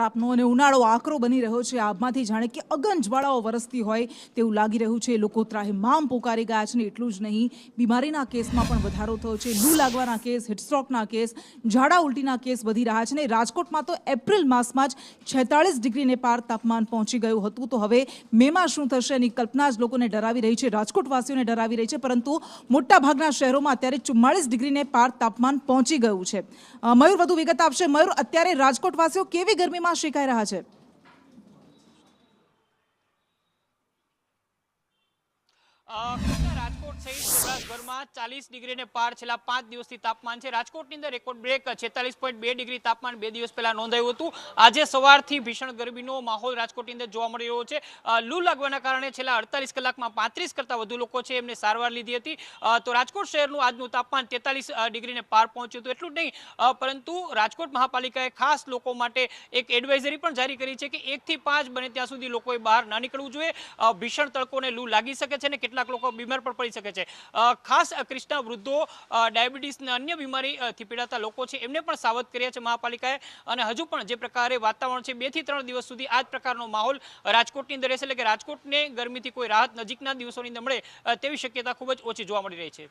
આપનો અને ઉનાળો આકરો બની રહ્યો છે। આબમાંથી જાણે કે અગનજવાળાઓ વરસતી હોય તેવું લાગી રહ્યું છે। લોકો ત્રાહિમામ પોકારી ગયા છે ને એટલું જ નહીં, બીમારીના કેસમાં પણ વધારો થયો છે। લૂ લાગવાના કેસ, હિટસ્ટ્રોકના કેસ, ઝાડા ઉલટીના કેસ વધી રહ્યા છે ને રાજકોટમાં તો એપ્રિલ માસમાં જ 46 ડિગ્રીને પાર તાપમાન પહોંચી ગયું હતું। તો હવે મેમાં શું થશે એની કલ્પના જ લોકોને ડરાવી રહી છે, રાજકોટવાસીઓને ડરાવી રહી છે। પરંતુ મોટાભાગના શહેરોમાં અત્યારે 44 ડિગ્રીને પાર તાપમાન પહોંચી ગયું છે। મયુર વધુ વિગત આપશે। મયુર, અત્યારે રાજકોટવાસીઓ કેવી ગરમીમાં શેકાઈ રહ્યા છે? રાજકોટ સહિત સૌરાષ્ટ્રભરમાં 40 ડિગ્રીને પાર છેલ્લા 5 દિવસથી તાપમાન છે। રાજકોટની અંદર રેકોર્ડ બ્રેક 46.2 ડિગ્રી તાપમાન 2 દિવસ પહેલા નોંધાયું હતું। આજે સવારથી ભીષણ ગરમીનો માહોલ રાજકોટની અંદર જોવા મળી રહ્યો છે। લૂ લાગવાના કારણે છેલ્લા 48 કલાકમાં 35 કરતા વધુ લોકો છે એમને સારવાર લીધી હતી। તો રાજકોટ શહેરનું આજનું તાપમાન 43 ડિગ્રીને પાર પહોંચ્યું હતું। એટલું જ નહીં, પરંતુ રાજકોટ મહાપાલિકાએ ખાસ લોકો માટે એક એડવાઇઝરી પણ જારી કરી છે કે 1 થી 5 બને ત્યાં સુધી લોકોએ બહાર ના નીકળવું જોઈએ। ભીષણ તડકોને લૂ લાગી શકે છે ને કેટલાક લોકો બીમાર પણ પડી શકે છે। ખાસ કૃષ્ણ વૃદ્ધો, ડાયાબિટીસ અને અન્ય બીમારીથી પીડાતા લોકો છે એમને પણ સાવધ કર્યા છે મહાપાલિકાએ। અને હજુ પણ જે પ્રકારે વાતાવરણ છે 2 થી 3 દિવસ સુધી આ જ પ્રકારનો માહોલ રાજકોટની અંદર રહેશે। એટલે કે રાજકોટને ગરમીથી કોઈ રાહત નજીકના દિવસોની અંદર મળે તેવી શક્યતા ખૂબ જ ઓછી જોવા મળી રહી છે।